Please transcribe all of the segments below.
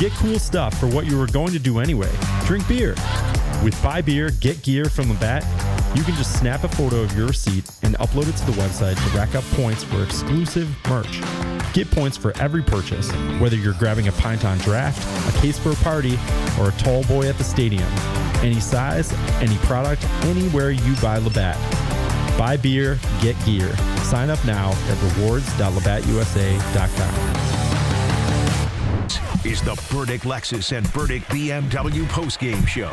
Get cool stuff for what you were going to do anyway. Drink beer. With Buy Beer, Get Gear from Labatt, you can just snap a photo of your receipt and upload it to the website to rack up points for exclusive merch. Get points for every purchase, whether you're grabbing a pint on draft, a case for a party, or a tall boy at the stadium. Any size, any product, anywhere you buy Labatt. Buy beer, get gear. Sign up now at rewards.labattusa.com. Is the Burdick Lexus and Burdick BMW postgame show.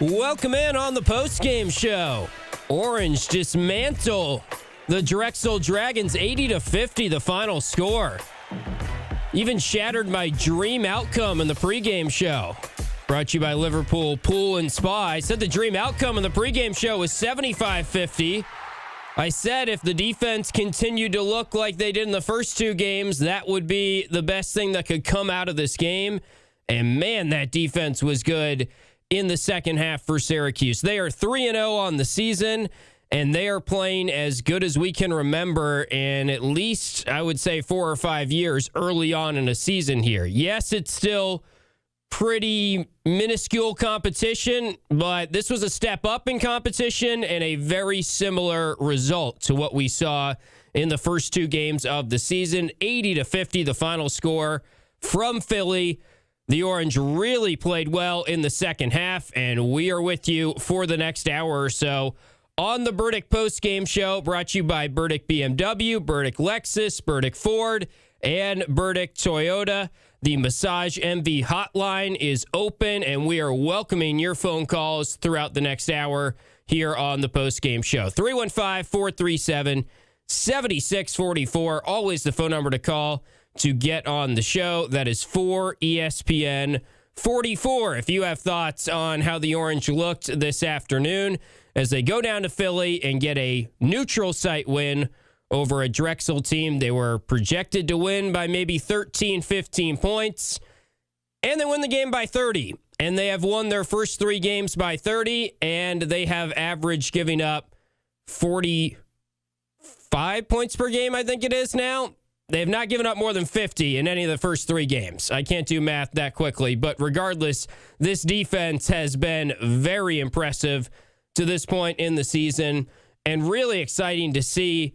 Welcome in on the postgame show. Orange dismantle the Drexel Dragons 80-50, the final score. Even shattered my dream outcome in the pregame show. Brought to you by Liverpool Pool and Spa. I said the dream outcome in the pregame show was 75-50. I said if the defense continued to look like they did in the first two games, that would be the best thing that could come out of this game. And man, that defense was good in the second half for Syracuse. They are 3-0 on the season, and they are playing as good as we can remember in at least, I would say, 4 or 5 years early on in a season here. Yes, it's still pretty minuscule competition, but this was a step up in competition and a very similar result to what we saw in the first two games of the season. 80-50, the final score from Philly. The Orange really played well in the second half, and we are with you for the next hour or so on the Burdick Postgame Show, brought to you by Burdick BMW, Burdick Lexus, Burdick Ford, and Burdick Toyota. The Massage MV hotline is open, and we are welcoming your phone calls throughout the next hour here on the Postgame Show. 315-437-7644, always the phone number to call to get on the show. That is 4ESPN 44. If you have thoughts on how the Orange looked this afternoon as they go down to Philly and get a neutral site win over a Drexel team they were projected to win by maybe 13, 15 points, and they win the game by 30. And they have won their first three games by 30, and they have averaged giving up 45 points per game, I think it is now. They have not given up more than 50 in any of the first three games. I can't do math that quickly, but regardless, this defense has been very impressive to this point in the season, and really exciting to see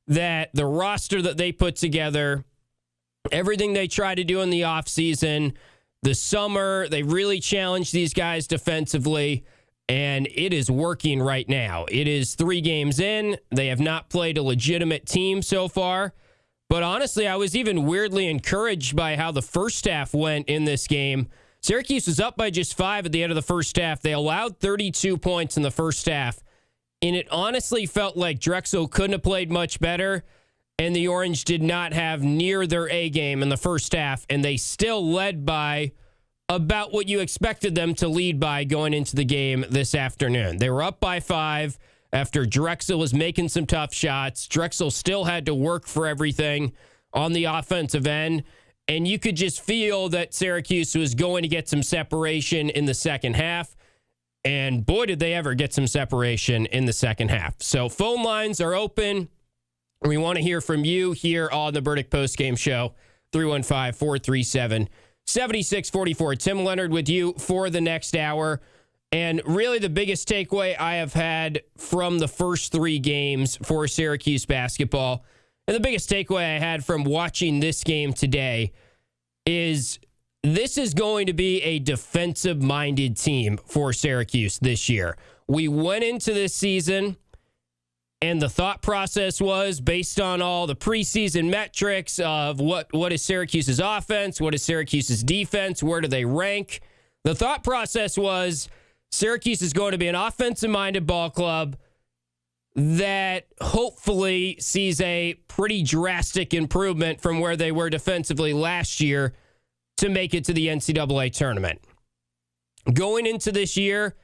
that the roster that they put together, everything they tried to do in the offseason, the summer, they really challenged these guys defensively, and it is working right now. It is 3 games in. They have not played a legitimate team so far. But honestly, I was even weirdly encouraged by how the first half went in this game. Syracuse was up by just 5 at the end of the first half. They allowed 32 points in the first half. And it honestly felt like Drexel couldn't have played much better, and the Orange did not have near their A game in the first half, and they still led by about what you expected them to lead by going into the game this afternoon. They were up by 5 after Drexel was making some tough shots. Drexel still had to work for everything on the offensive end, and you could just feel that Syracuse was going to get some separation in the second half. And boy, did they ever get some separation in the second half. So phone lines are open. We want to hear from you here on the Burdick Postgame Show, 315-437-7644. Tim Leonard with you for the next hour. And really the biggest takeaway I have had from the first 3 games for Syracuse basketball, and the biggest takeaway I had from watching this game today, is this is going to be a defensive-minded team for Syracuse this year. We went into this season, and the thought process was based on all the preseason metrics of what is Syracuse's offense, what is Syracuse's defense, where do they rank. The thought process was Syracuse is going to be an offensive-minded ball club that hopefully sees a pretty drastic improvement from where they were defensively last year to make it to the NCAA tournament. Going into this year,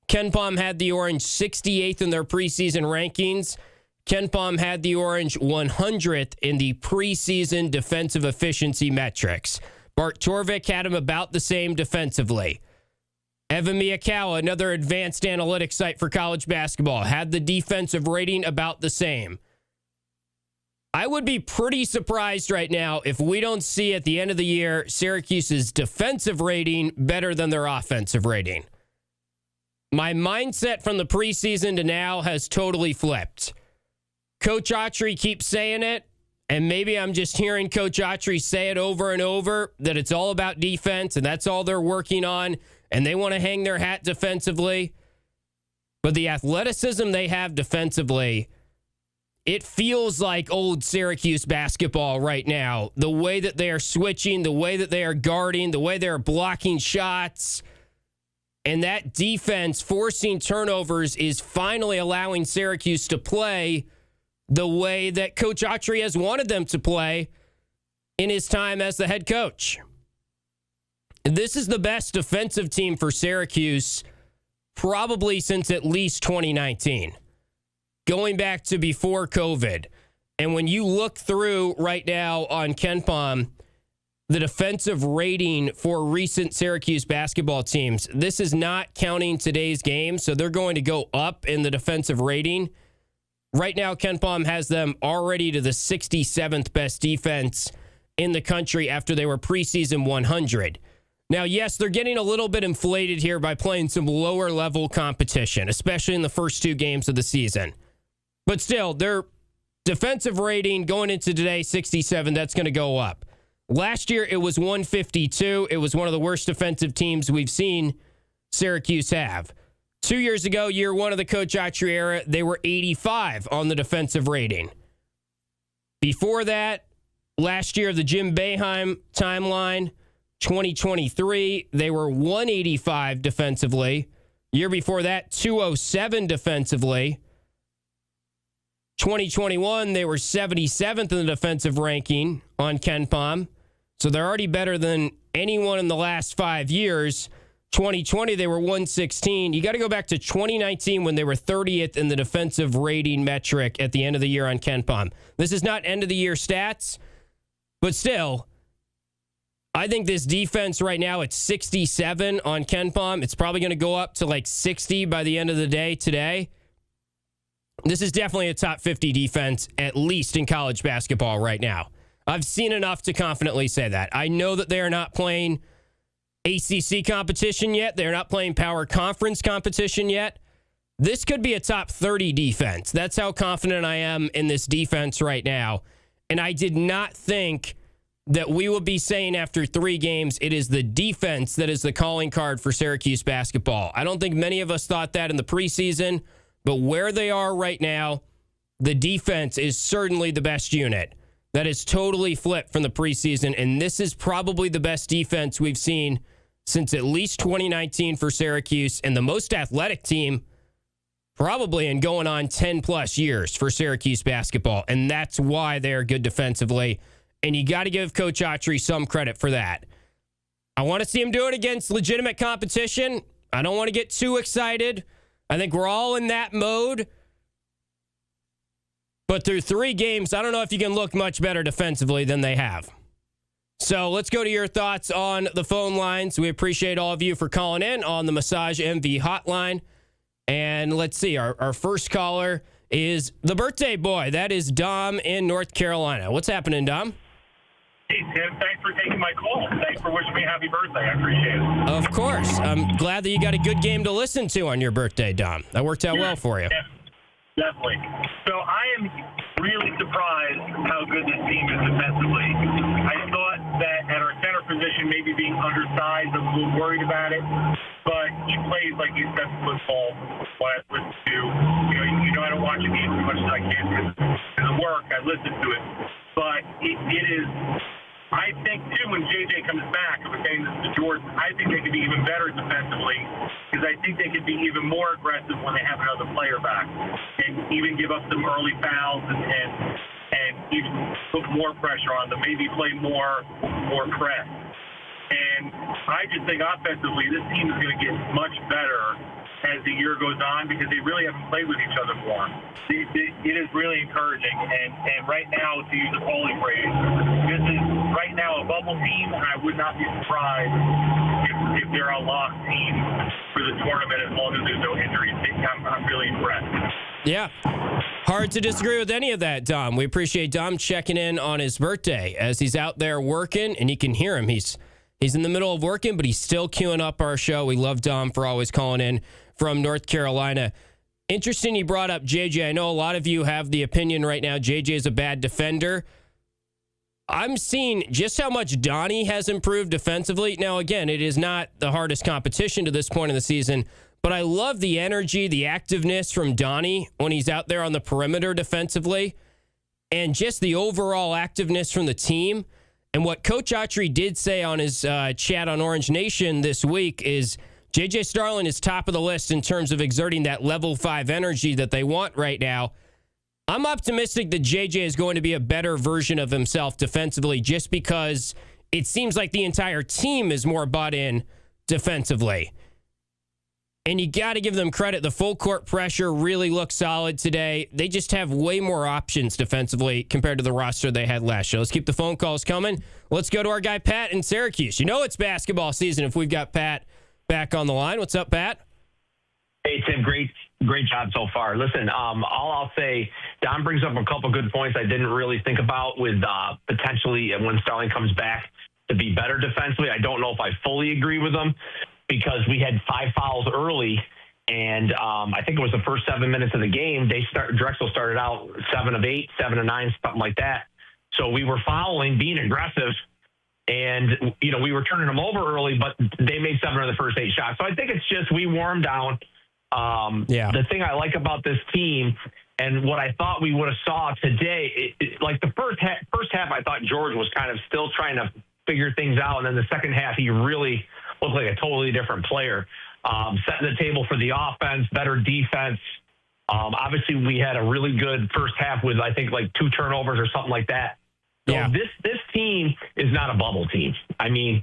KenPom had the Orange 68th in their preseason rankings. KenPom had the Orange 100th in the preseason defensive efficiency metrics. Bart Torvik had him about the same defensively. Evan Miyakawa, another advanced analytics site for college basketball, had the defensive rating about the same. I would be pretty surprised right now if we don't see at the end of the year Syracuse's defensive rating better than their offensive rating. My mindset from the preseason to now has totally flipped. Coach Autry keeps saying it, and maybe I'm just hearing Coach Autry say it over and over, that it's all about defense, and that's all they're working on, and they want to hang their hat defensively. But the athleticism they have defensively, it feels like old Syracuse basketball right now. The way that they are switching, the way that they are guarding, the way they're blocking shots. And that defense forcing turnovers is finally allowing Syracuse to play the way that Coach Autry has wanted them to play in his time as the head coach. This is the best defensive team for Syracuse probably since at least 2019. Going back to before COVID. And when you look through right now on KenPom, the defensive rating for recent Syracuse basketball teams, this is not counting today's game, so they're going to go up in the defensive rating. Right now, KenPom has them already to the 67th best defense in the country after they were preseason 100. Now, yes, they're getting a little bit inflated here by playing some lower-level competition, especially in the first two games of the season. But still, their defensive rating going into today, 67, that's going to go up. Last year, it was 152. It was one of the worst defensive teams we've seen Syracuse have. 2 years ago, year one of the Coach Autry era, they were 85 on the defensive rating. Before that, last year, the Jim Boeheim timeline, 2023, they were 185 defensively. Year before that, 207 defensively. 2021, they were 77th in the defensive ranking on KenPom. So they're already better than anyone in the last 5 years. 2020, they were 116. You got to go back to 2019 when they were 30th in the defensive rating metric at the end of the year on KenPom. This is not end of the year stats, but still, I think this defense right now, it's 67 on KenPom. It's probably going to go up to like 60 by the end of the day today. This is definitely a top 50 defense, at least in college basketball right now. I've seen enough to confidently say that. I know that they are not playing ACC competition yet. They're not playing power conference competition yet. This could be a top 30 defense. That's how confident I am in this defense right now. And I did not think that we would be saying after 3 games, it is the defense that is the calling card for Syracuse basketball. I don't think many of us thought that in the preseason. But where they are right now, the defense is certainly the best unit. That is totally flipped from the preseason, and this is probably the best defense we've seen since at least 2019 for Syracuse, and the most athletic team probably in going on 10-plus years for Syracuse basketball, and that's why they're good defensively, and you got to give Coach Autry some credit for that. I want to see him do it against legitimate competition. I don't want to get too excited. I think we're all in that mode. But through 3 games, I don't know if you can look much better defensively than they have. So let's go to your thoughts on the phone lines. We appreciate all of you for calling in on the Massage MV hotline. And let's see, our first caller is the birthday boy. That is Dom in North Carolina. What's happening, Dom? Hey, Tim, thanks for taking my call. Thanks for wishing me happy birthday. I appreciate it. Of course. I'm glad that you got a good game to listen to on your birthday, Dom. That worked out well for you. Definitely. So I am really surprised how good this team is defensively. I thought that at our center position, maybe being undersized, I was a little worried about it. But he plays like he's best football. What I listen to, you know, I don't watch the game as much as I can because of work. I listen to it. But it is, I think, too, when JJ comes back, I was saying this to Jordan, I think they could be even better defensively because I think they could be even more aggressive when they have another player back and even give up some early fouls and even put more pressure on them, maybe play more press. And I just think offensively, this team is going to get much better as the year goes on because they really haven't played with each other more. It is really encouraging. And right now, to use a Foley phrase, this is right now a bubble team, and I would not be surprised if they're a locked team for the tournament as long as there's no injuries. I'm really impressed. Yeah. Hard to disagree with any of that, Dom. We appreciate Dom checking in on his birthday as he's out there working, and you can hear him. He's in the middle of working, but he's still queuing up our show. We love Dom for always calling in from North Carolina. Interesting you brought up JJ. I know a lot of you have the opinion right now JJ is a bad defender. I'm seeing just how much Donnie has improved defensively. Now, again, it is not the hardest competition to this point in the season, but I love the energy, the activeness from Donnie when he's out there on the perimeter defensively, and just the overall activeness from the team. And what Coach Autry did say on his chat on Orange Nation this week is J.J. Starling is top of the list in terms of exerting that level 5 energy that they want right now. I'm optimistic that JJ is going to be a better version of himself defensively just because it seems like the entire team is more bought in defensively. And you got to give them credit. The full court pressure really looks solid today. They just have way more options defensively compared to the roster they had last year. Let's keep the phone calls coming. Let's go to our guy Pat in Syracuse. You know it's basketball season if we've got Pat back on the line. What's up, Pat? Hey, Tim, great job so far. Listen, all I'll say, Don brings up a couple good points I didn't really think about with potentially when Starling comes back to be better defensively. I don't know if I fully agree with them because we had 5 fouls early, and I think it was the first 7 minutes of the game. Drexel started out 7 of 8, 7 of 9, something like that. So we were fouling, being aggressive, and we were turning them over early, but they made 7 of the first 8 shots. So I think it's just we wore them down. The thing I like about this team and what I thought we would have saw today, like the first half, I thought George was kind of still trying to figure things out. And then the second half, he really looked like a totally different player, setting the table for the offense, better defense. Obviously, we had a really good first half with, I think, like 2 turnovers or something like that. So this team is not a bubble team. I mean,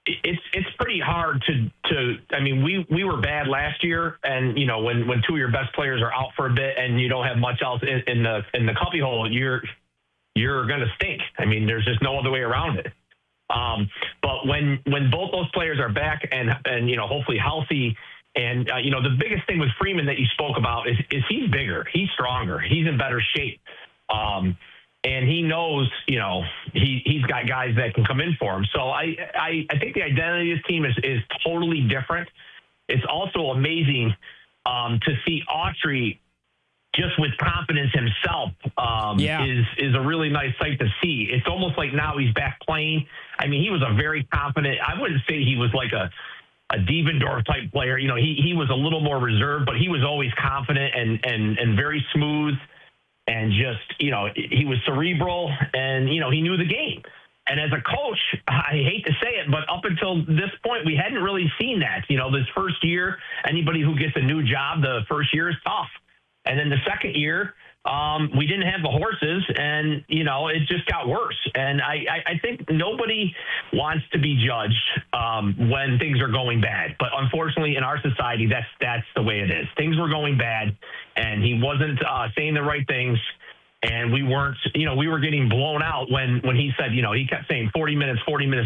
it's pretty hard to I mean, we were bad last year, and when 2 of your best players are out for a bit and you don't have much else in the cubby hole, you're going to stink. I mean, there's just no other way around it. But when both those players are back and hopefully healthy, and the biggest thing with Freeman that you spoke about is he's bigger, he's stronger, he's in better shape. And he knows, he's got guys that can come in for him. So I think the identity of this team is totally different. It's also amazing to see Autry just with confidence himself is a really nice sight to see. It's almost like now he's back playing. I mean, he was a very confident, I wouldn't say he was like a Devendorf type player. He was a little more reserved, but he was always confident and very smooth. And just, he was cerebral and, he knew the game. And as a coach, I hate to say it, but up until this point, we hadn't really seen that. This first year, anybody who gets a new job, the first year is tough. And then the second year, we didn't have the horses and, it just got worse. And I think nobody wants to be judged when things are going bad. But unfortunately, in our society, that's the way it is. Things were going bad, and he wasn't saying the right things. And we weren't, we were getting blown out when he said, he kept saying 40 minutes,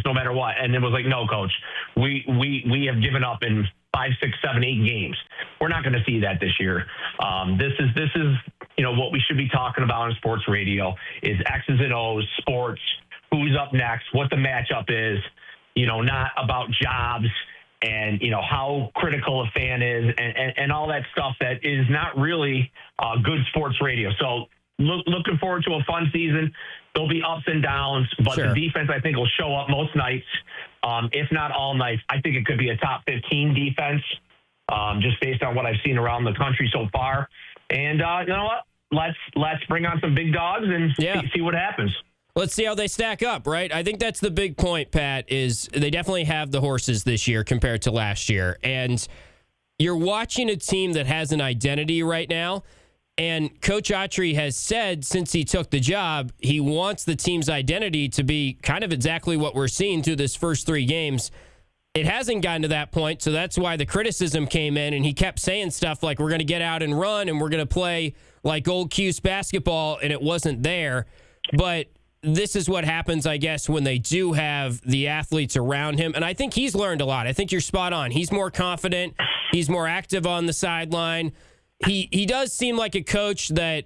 no matter what. And it was like, no, coach, we have given up in 5, 6, 7, 8 games. We're not going to see that this year. This is what we should be talking about on sports radio is X's and O's, sports, who's up next, what the matchup is, not about jobs and, how critical a fan is and all that stuff that is not really good sports radio. So looking forward to a fun season. There'll be ups and downs, but the defense, I think, will show up most nights, if not all nights. I think it could be a top 15 defense, just based on what I've seen around the country so far. And you know what? Let's bring on some big dogs and see what happens. Let's see how they stack up, right? I think that's the big point, Pat, is they definitely have the horses this year compared to last year. And you're watching a team that has an identity right now. And Coach Autry has said since he took the job, he wants the team's identity to be kind of exactly what we're seeing through this first 3 games. It hasn't gotten to that point, so that's why the criticism came in, and he kept saying stuff like, we're going to get out and run, and we're going to play like old Cuse basketball, and it wasn't there. But this is what happens, I guess, when they do have the athletes around him. And I think he's learned a lot. I think you're spot on. He's more confident. He's more active on the sideline. he does seem like a coach that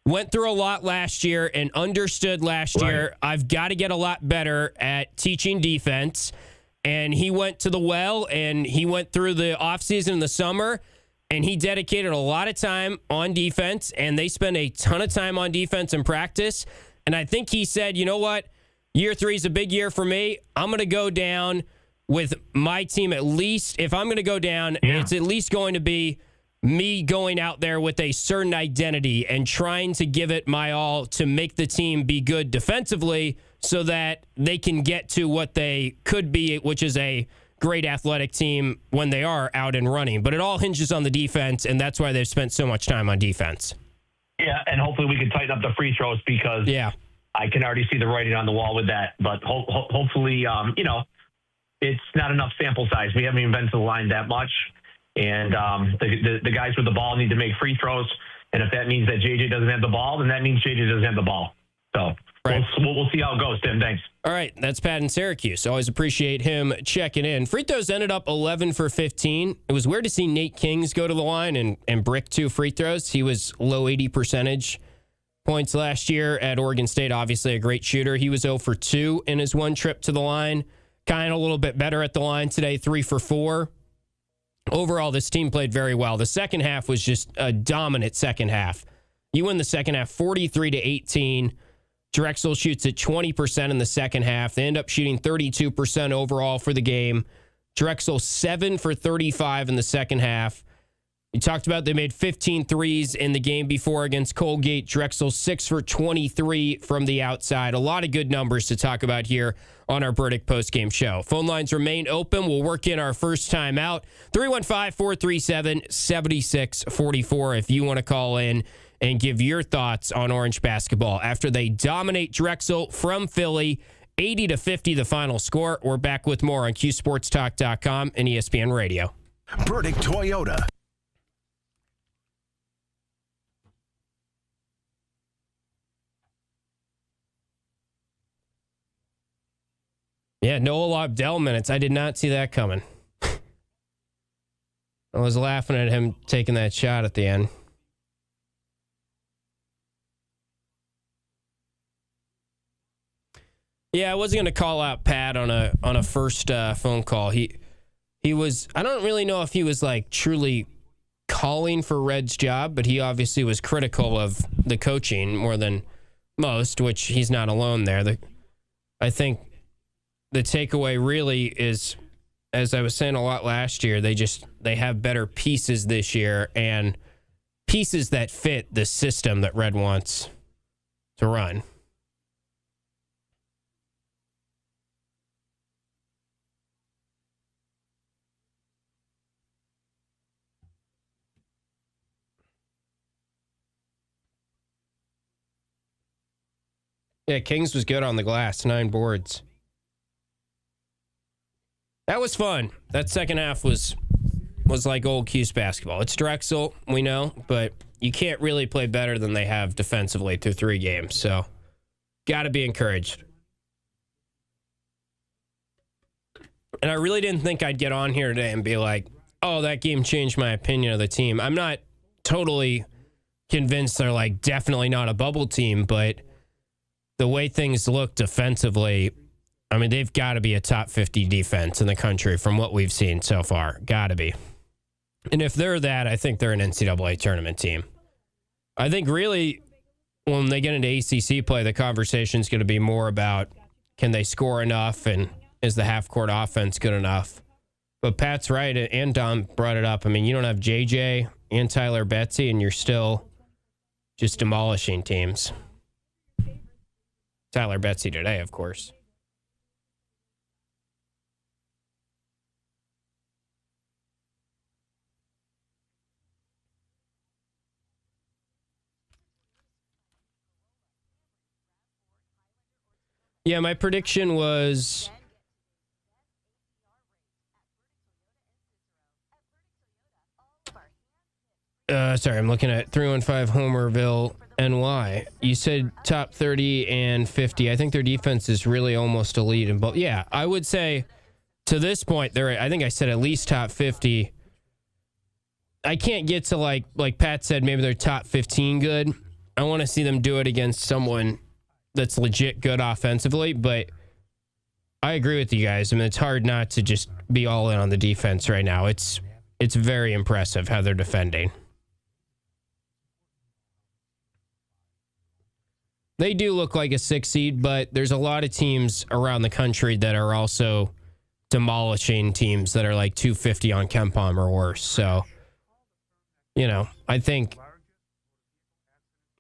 went through a lot last year and understood last year, I've got to get a lot better at teaching defense. And he went to the well, and he went through the offseason in the summer, and he dedicated a lot of time on defense, and they spent a ton of time on defense in practice. And I think he said, you know what? Year 3 is a big year for me. I'm going to go down with my team at least. If I'm going to go down, it's at least going to be me going out there with a certain identity and trying to give it my all to make the team be good defensively so that they can get to what they could be, which is a great athletic team when they are out and running. But it all hinges on the defense, and that's why they've spent so much time on defense. Yeah, and hopefully we can tighten up the free throws because I can already see the writing on the wall with that. But hopefully, it's not enough sample size. We haven't even been to the line that much. And the guys with the ball need to make free throws. And if that means that JJ doesn't have the ball, then that means JJ doesn't have the ball. So we'll see how it goes, Tim. Thanks. All right, that's Pat in Syracuse. Always appreciate him checking in. Free throws ended up 11 for 15. It was weird to see Nate Kings go to the line and brick 2 free throws. He was low 80 percentage points last year at Oregon State. Obviously a great shooter. He was 0 for 2 in his one trip to the line. Kind of a little bit better at the line today, 3 for 4. Overall, this team played very well. The second half was just a dominant second half. You win the second half 43-18. Drexel shoots at 20% in the second half. They end up shooting 32% overall for the game. Drexel 7 for 35 in the second half. You talked about they made 15 threes in the game before against Colgate. Drexel 6 for 23 from the outside. A lot of good numbers to talk about here on our Burdick postgame show. Phone lines remain open. We'll work in our first time out. 315-437-7644 if you want to call in and give your thoughts on Orange basketball after they dominate Drexel from Philly. 80-50 the final score. We're back with more on QSportsTalk.com and ESPN Radio. Burdick Toyota. Yeah, Noah Lobdell minutes. I did not see that coming. I was laughing at him taking that shot at the end. Yeah, I wasn't going to call out Pat on a first phone call. He was, I don't really know if he was like truly calling for Red's job, but he obviously was critical of the coaching more than most, which he's not alone there. I think the takeaway really is, as I was saying a lot last year, they have better pieces this year and pieces that fit the system that Red wants to run. Yeah, Kings was good on the glass, 9 boards. That was fun. That second half was like old Cuse basketball. It's Drexel, we know, but you can't really play better than they have defensively through 3 games. So, got to be encouraged. And I really didn't think I'd get on here today and be like, oh, that game changed my opinion of the team. I'm not totally convinced they're like definitely not a bubble team, but the way things look defensively, I mean, they've got to be a top 50 defense in the country from what we've seen so far. Got to be. And if they're that, I think they're an NCAA tournament team. I think really when they get into ACC play, the conversation is going to be more about can they score enough and is the half-court offense good enough? But Pat's right, and Dom brought it up. I mean, you don't have JJ and Tyler Betsy, and you're still just demolishing teams. Tyler Betsy today, of course. Yeah, my prediction was sorry, I'm looking at 315 Homerville, NY. You said top 30 and 50. I think their defense is really almost elite in both. Yeah, I would say to this point, I think I said at least top 50. I can't get to like Pat said, maybe they're top 15 good. I want to see them do it against someone that's legit good offensively, but I agree with you guys. I mean, it's hard not to just be all in on the defense right now. It's very impressive how they're defending. They do look like a 6 seed, but there's a lot of teams around the country that are also demolishing teams that are like 250 on KenPom or worse. So, you know, I think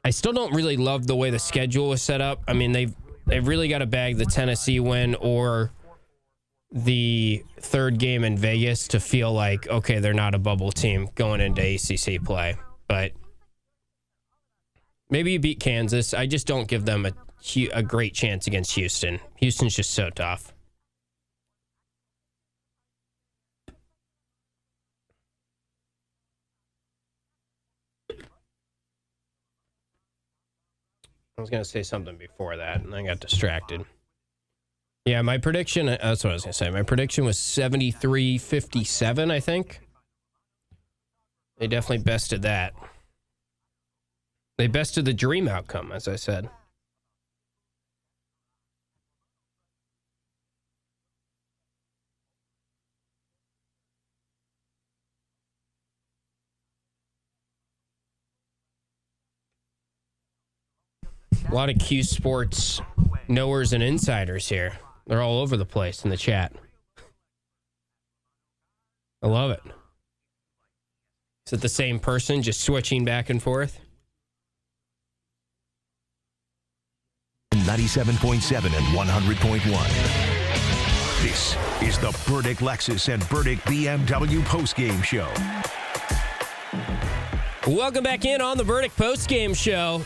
I still don't really love the way the schedule was set up. I mean, they've really got to bag the Tennessee win or the third game in Vegas to feel like, okay, they're not a bubble team going into ACC play. But maybe you beat Kansas. I just don't give them a great chance against Houston. Houston's just so tough. I was going to say something before that, and I got distracted. Yeah, my prediction, that's what I was going to say. My prediction was 73-57, I think. They definitely bested that. They bested the dream outcome, as I said. A lot of Cuse Sports knowers and insiders here. They're all over the place in the chat. I love it. Is it the same person just switching back and forth? 97.7 and 100.1. This is the Burdick Lexus and Burdick BMW postgame show. Welcome back in on the Burdick postgame show.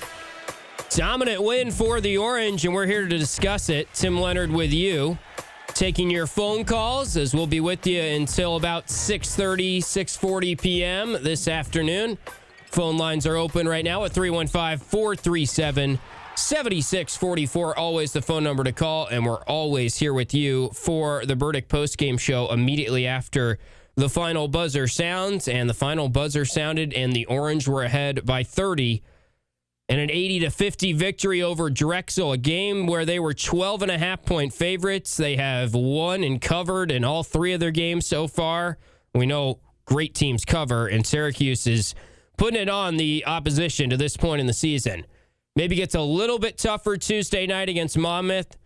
Dominant win for the Orange, and we're here to discuss it. Tim Leonard with you, taking your phone calls as we'll be with you until about 6:30, 6:40 p.m. this afternoon. Phone lines are open right now at 315-437-7644. Always the phone number to call, and we're always here with you for the Burdick postgame show immediately after the final buzzer sounds. And the final buzzer sounded, and the Orange were ahead by 30 in an 80-50 victory over Drexel, a game where they were 12.5-point favorites. They have won and covered in all three of their games so far. We know great teams cover, and Syracuse is putting it on the opposition to this point in the season. Maybe gets a little bit tougher Tuesday night against Monmouth.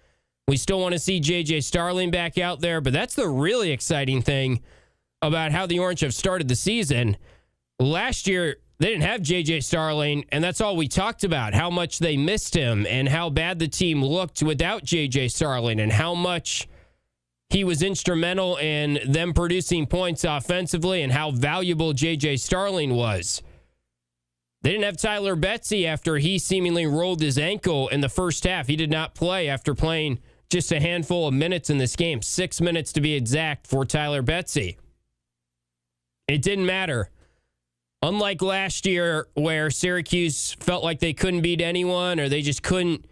We still want to see J.J. Starling back out there, but that's the really exciting thing about how the Orange have started the season. Last year, they didn't have J.J. Starling, and that's all we talked about, how much they missed him and how bad the team looked without J.J. Starling and how much he was instrumental in them producing points offensively and how valuable J.J. Starling was. They didn't have Tyler Betsy after he seemingly rolled his ankle in the first half. He did not play after playing just a handful of minutes in this game, 6 minutes to be exact for Tyler Betsy. It didn't matter. Unlike last year where Syracuse felt like they couldn't beat anyone or they just couldn't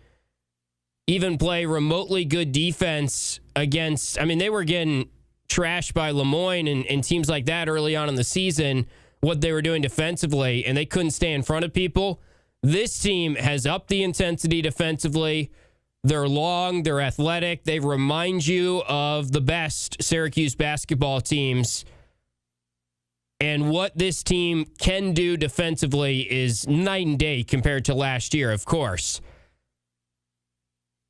even play remotely good defense against, I mean, they were getting trashed by Lemoyne and teams like that early on in the season, what they were doing defensively, and they couldn't stay in front of people. This team has upped the intensity defensively. They're long, they're athletic. They remind you of the best Syracuse basketball teams. And what this team can do defensively is night and day compared to last year, of course.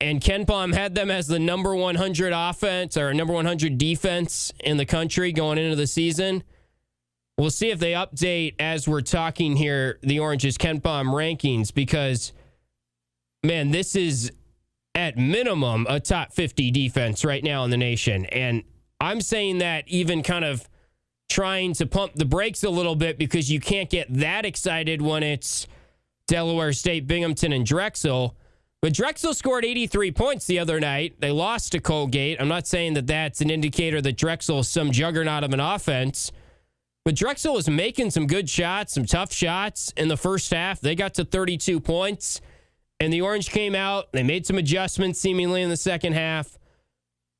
And KenPom had them as the number 100 offense or number 100 defense in the country going into the season. We'll see if they update as we're talking here the Orange's KenPom rankings because, man, this is at minimum a top 50 defense right now in the nation. And I'm saying that even kind of trying to pump the brakes a little bit because you can't get that excited when it's Delaware State, Binghamton, and Drexel. But Drexel scored 83 points the other night. They lost to Colgate. I'm not saying that that's an indicator that Drexel is some juggernaut of an offense. But Drexel was making some good shots, some tough shots in the first half. They got to 32 points. And the Orange came out. They made some adjustments seemingly in the second half.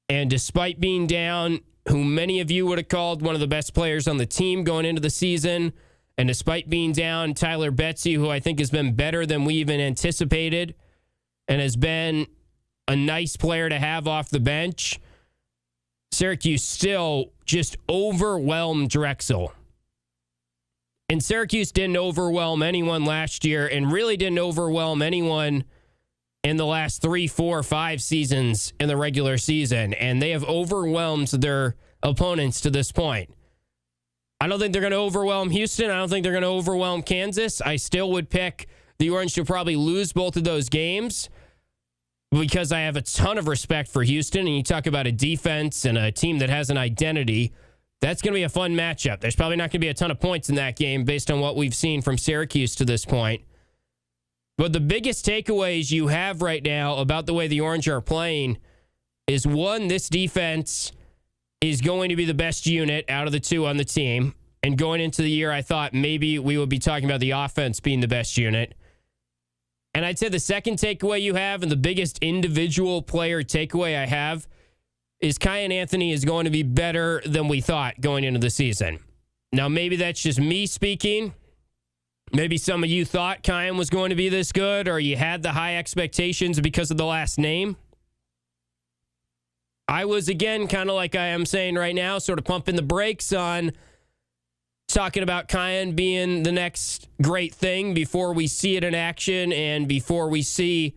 And despite being down, who many of you would have called one of the best players on the team going into the season, And despite being down Tyler Betsy, who I think has been better than we even anticipated and has been a nice player to have off the bench, Syracuse still just overwhelmed Drexel. And Syracuse didn't overwhelm anyone last year and really didn't overwhelm anyone in the last 3, 4, 5 seasons in the regular season. And they have overwhelmed their opponents to this point. I don't think they're going to overwhelm Houston. I don't think they're going to overwhelm Kansas. I still would pick the Orange to probably lose both of those games because I have a ton of respect for Houston. And you talk about a defense and a team that has an identity. That's going to be a fun matchup. There's probably not going to be a ton of points in that game based on what we've seen from Syracuse to this point. But the biggest takeaways you have right now about the way the Orange are playing is, one, this defense is going to be the best unit out of the two on the team. And going into the year, I thought maybe we would be talking about the offense being the best unit. And I'd say the second takeaway you have, and the biggest individual player takeaway I have, is Kyan Anthony is going to be better than we thought going into the season. Now, maybe that's just me speaking. Maybe some of you thought Kyan was going to be this good, or you had the high expectations because of the last name. I was, again, kind of like I am saying right now, sort of pumping the brakes on talking about Kyan being the next great thing before we see it in action and before we see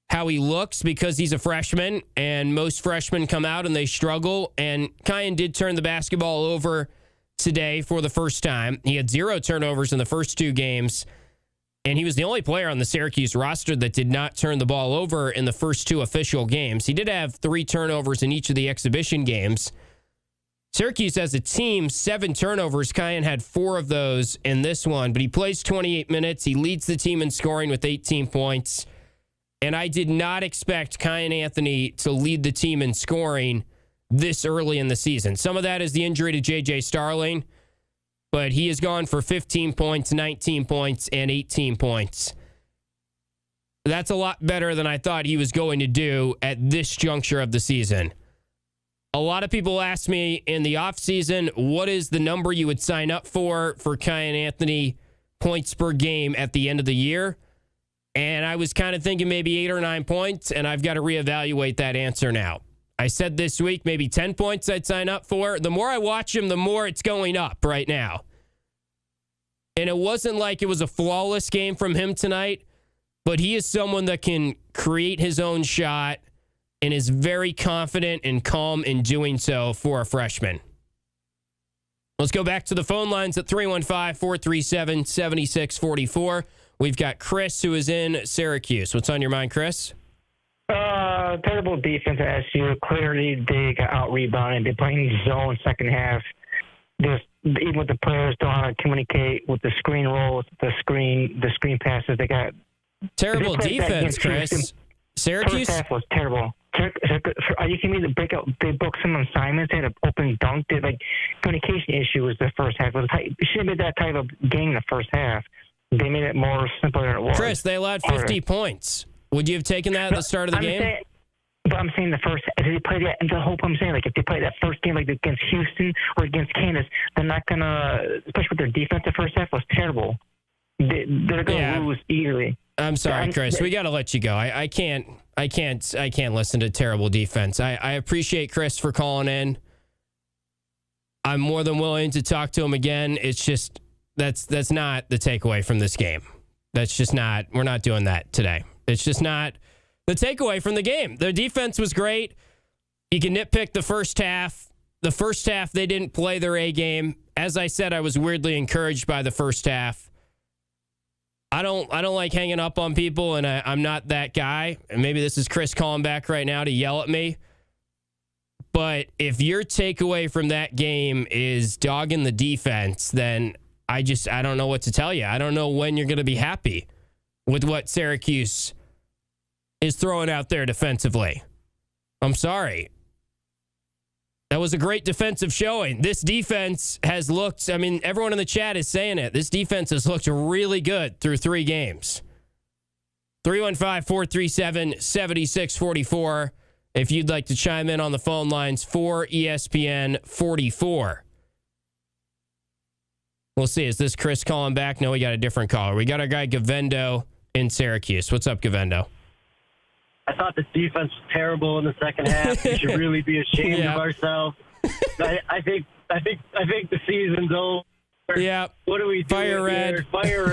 how he looks, because he's a freshman and most freshmen come out and they struggle. And Kyan did turn the basketball over today for the first time. He had 0 turnovers in the first 2 games, and he was the only player on the Syracuse roster that did not turn the ball over in the first 2 official games. He did have 3 turnovers in each of the exhibition games. Syracuse as a team, 7 turnovers. Kyan had 4 of those in this one, but he plays 28 minutes. He leads the team in scoring with 18 points. And I did not expect Kyan Anthony to lead the team in scoring this early in the season. Some of that is the injury to J.J. Starling, but he has gone for 15 points, 19 points, and 18 points. That's a lot better than I thought he was going to do at this juncture of the season. A lot of people ask me in the offseason, what is the number you would sign up for Kyan Anthony points per game at the end of the year? And I was kind of thinking maybe 8 or 9 points, and I've got to reevaluate that answer now. I said this week maybe 10 points I'd sign up for. The more I watch him, the more it's going up right now. And it wasn't like it was a flawless game from him tonight, but he is someone that can create his own shot and is very confident and calm in doing so for a freshman. Let's go back to the phone lines at 315-437-7644. We've got Chris, who is in Syracuse. What's on your mind, Chris? Terrible defense at SU. Clearly, they got out-rebounded. They're playing zone second half. Just even with the players don't know how to communicate with the screen rolls, the screen passes. They got terrible defense, Chris. Syracuse? First half was terrible. Are you kidding me? They broke some assignments. They had an open dunk. They like communication issue was the first half. It should have been that type of game in the first half. They made it more simpler than it was. Chris, they allowed 50 points. Would you have taken that at the start of the game? But I'm saying the first, if they play that, and the hope I'm saying, like if they play that first game like against Houston or against Kansas, they're not gonna, especially with their defense. The first half was terrible. They're gonna lose easily. I'm sorry, Chris. We got to let you go. I can't listen to terrible defense. I appreciate Chris for calling in. I'm more than willing to talk to him again. It's just that's not the takeaway from this game. That's just not. We're not doing that today. It's just not the takeaway from the game. The defense was great. You can nitpick the first half. The first half, they didn't play their A game. As I said, I was weirdly encouraged by the first half. I don't like hanging up on people, and I'm not that guy. And maybe this is Chris calling back right now to yell at me. But if your takeaway from that game is dogging the defense, then I don't know what to tell you. I don't know when you're going to be happy with what Syracuse is throwing out there defensively. I'm sorry. That was a great defensive showing. This defense has looked, everyone in the chat is saying it. This defense has looked really good through 3 games. 315-437-7644 if you'd like to chime in on the phone lines for ESPN 44. We'll see. Is this Chris calling back? No, we got a different caller. We got our guy Gavendo in Syracuse. What's up, Gavendo? I thought the defense was terrible in the second half. We should really be ashamed of ourselves. I think the season's over. Yeah. What do we do? Fire red. Here? Fire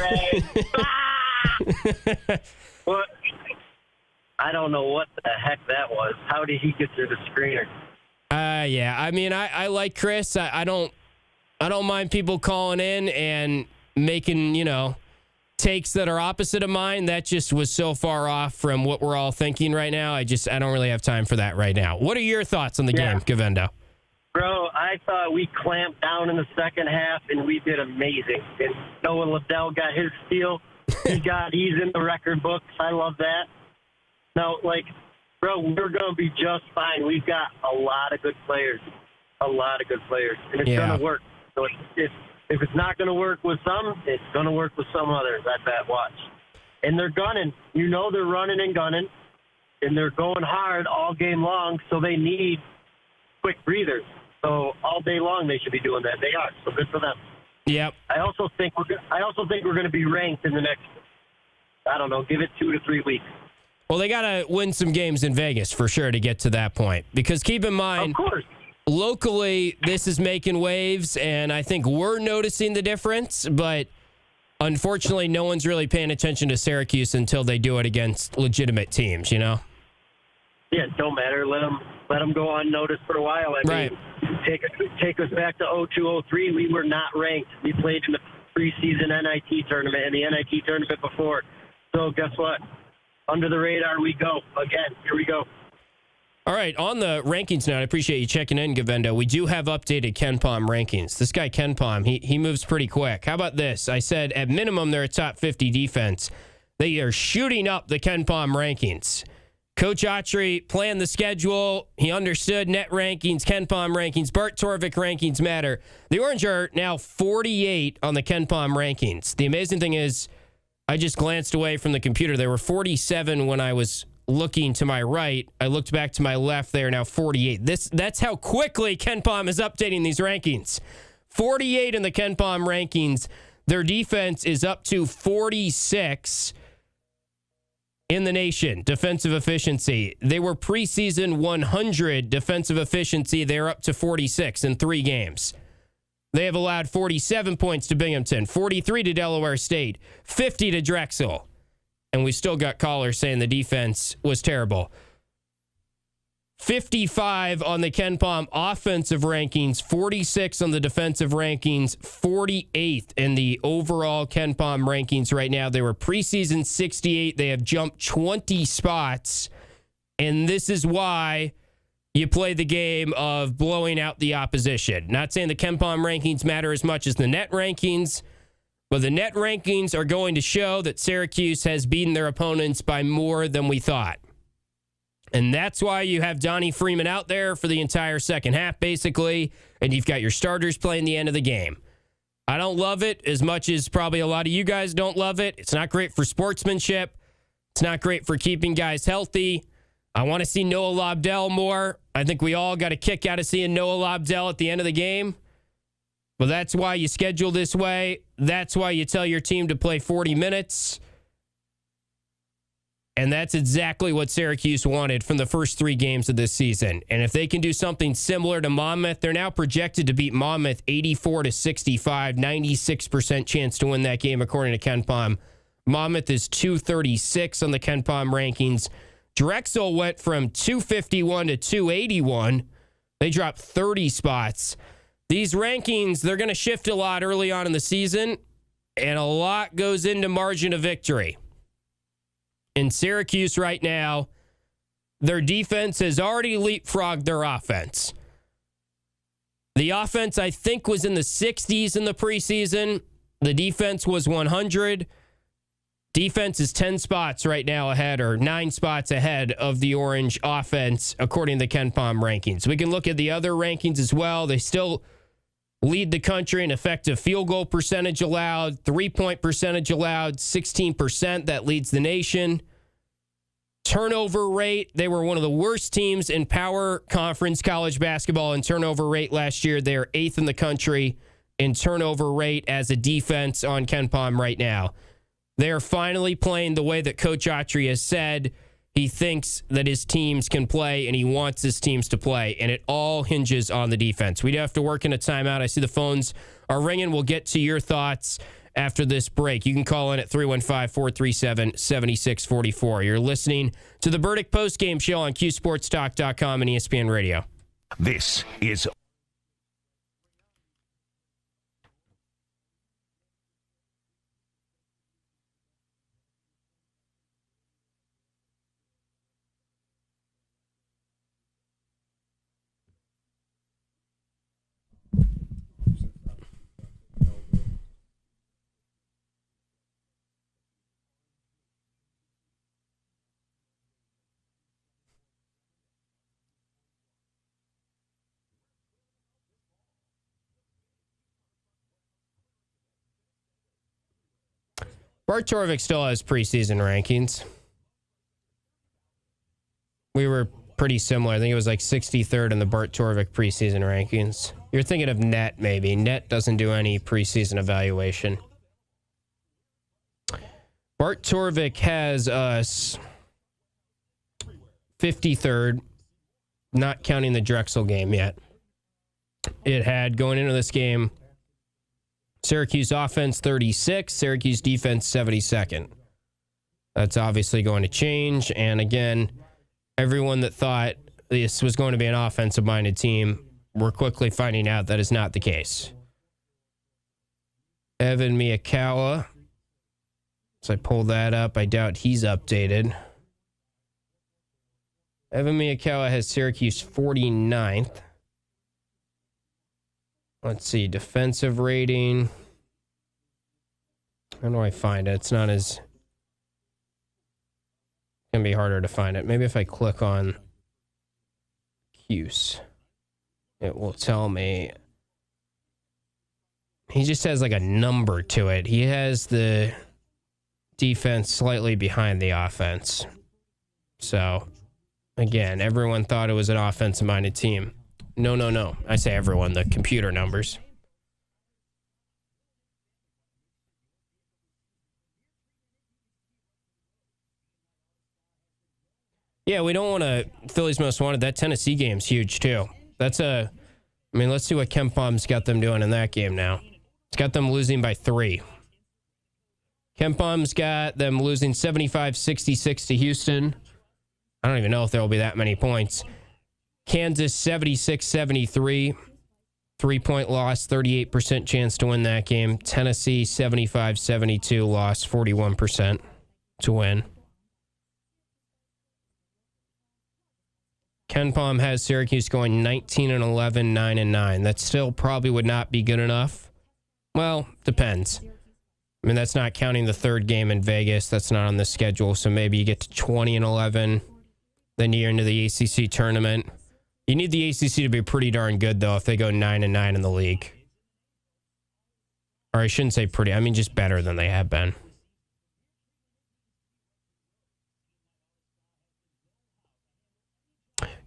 red. What? I don't know what the heck that was. How did he get through the screener? Yeah. I mean, I like Chris. I don't mind people calling in and making, takes that are opposite of mine. That just was so far off from what we're all thinking right now. I don't really have time for that right now. What are your thoughts on the game, Gavendo? Bro, I thought we clamped down in the second half, and we did amazing. And Noah Liddell got his steal. He's in the record books. I love that. Now, bro, we're going to be just fine. We've got a lot of good players. And it's going to work. So if it's not going to work with some, it's going to work with some others, I bet. Watch. And they're gunning. They're running and gunning, and they're going hard all game long, so they need quick breathers. So all day long they should be doing that. They are. So good for them. Yep. I also think we're going to be ranked in the next, I don't know, give it 2 to 3 weeks. Well, they got to win some games in Vegas for sure to get to that point. Because keep in mind, of course, locally, this is making waves, and I think we're noticing the difference. But unfortunately, no one's really paying attention to Syracuse until they do it against legitimate teams, Yeah, it don't matter. Let them go unnoticed for a while. I mean, take us back to 02-03. We were not ranked. We played in the preseason NIT tournament and the NIT tournament before. So guess what? Under the radar we go. Again, here we go. All right, on the rankings now, I appreciate you checking in, Gavendo. We do have updated KenPom rankings. This guy, KenPom, he moves pretty quick. How about this? I said at minimum they're a top 50 defense. They are shooting up the KenPom rankings. Coach Autry planned the schedule. He understood net rankings, KenPom rankings, Bart Torvik rankings matter. The Orange are now 48 on the KenPom rankings. The amazing thing is, I just glanced away from the computer. They were 47 when I was looking to my right. I looked back to my left. They are now 48. That's how quickly KenPom is updating these rankings. 48 in the KenPom rankings. Their defense is up to 46 in the nation, defensive efficiency. They were preseason 100 defensive efficiency. They're up to 46 in 3 games. They have allowed 47 points to Binghamton, 43 to Delaware State, 50 to Drexel. And we still got callers saying the defense was terrible. 55 on the KenPom offensive rankings, 46 on the defensive rankings, 48th in the overall KenPom rankings right now. They were preseason 68. They have jumped 20 spots. And this is why you play the game of blowing out the opposition. Not saying the KenPom rankings matter as much as the net rankings, but the net rankings are going to show that Syracuse has beaten their opponents by more than we thought. And that's why you have Donnie Freeman out there for the entire second half, basically, and you've got your starters playing the end of the game. I don't love it as much as probably a lot of you guys don't love it. It's not great for sportsmanship. It's not great for keeping guys healthy. I want to see Noah Lobdell more. I think we all got a kick out of seeing Noah Lobdell at the end of the game. But that's why you schedule this way. That's why you tell your team to play 40 minutes. And that's exactly what Syracuse wanted from the first 3 games of this season. And if they can do something similar to Monmouth, they're now projected to beat Monmouth 84-65, 96% chance to win that game according to KenPom. Monmouth is 236 on the KenPom rankings. Drexel went from 251 to 281. They dropped 30 spots. These rankings, they're going to shift a lot early on in the season, and a lot goes into margin of victory. In Syracuse right now, their defense has already leapfrogged their offense. The offense, I think, was in the 60s in the preseason. The defense was 100. Defense is 10 spots right now ahead, or 9 spots ahead of the Orange offense, according to the KenPom rankings. We can look at the other rankings as well. They still lead the country in effective field goal percentage allowed, 3-point percentage allowed, 16%. That leads the nation. Turnover rate, they were one of the worst teams in Power Conference college basketball in turnover rate last year. They're 8th in the country. in turnover rate as a defense on Ken Palm right now. They are finally playing the way that Coach Autry has said he thinks that his teams can play and he wants his teams to play, and it all hinges on the defense. We do have to work in a timeout. I see the phones are ringing. We'll get to your thoughts after this break. You can call in at 315-437-7644. You're listening to the Burdick Postgame Show on QSportsTalk.com and ESPN Radio. This is Bart Torvik still has preseason rankings. We were pretty similar. I think it was like 63rd in the Bart Torvik preseason rankings. You're thinking of Net, maybe. Net doesn't do any preseason evaluation. Bart Torvik has us 53rd, not counting the Drexel game yet. It had, going into this game, Syracuse offense 36, Syracuse defense 72nd. That's obviously going to change. And again, everyone that thought this was going to be an offensive-minded team, we're quickly finding out that is not the case. Evan Miyakawa. So I pull that up. I doubt he's updated. Evan Miyakawa has Syracuse 49th. Let's see, defensive rating. How do I find it? It's not as... It can be harder to find it. Maybe if I click on Cuse, it will tell me. He just has like a number to it. He has the defense slightly behind the offense. So, again, everyone thought it was an offensive-minded team. No. I say everyone, the computer numbers. Yeah, we don't want to... Phillies Most Wanted. That Tennessee game's huge, too. Let's see what Ken Palm's got them doing in that game now. It's got them losing by 3. Ken Palm's got them losing 75-66 to Houston. I don't even know if there will be that many points. Kansas 76-73, 3-point loss, 38% chance to win that game. Tennessee 75-72 loss, 41% to win. Ken Palm has Syracuse going 19-11, 9-9. That still probably would not be good enough. Well, depends. I mean, that's not counting the third game in Vegas. That's not on the schedule. So maybe you get to 20-11, then you're into the ACC tournament. You need the ACC to be pretty darn good, though, if they go 9-9 in the league. Or I shouldn't say pretty. I mean, just better than they have been.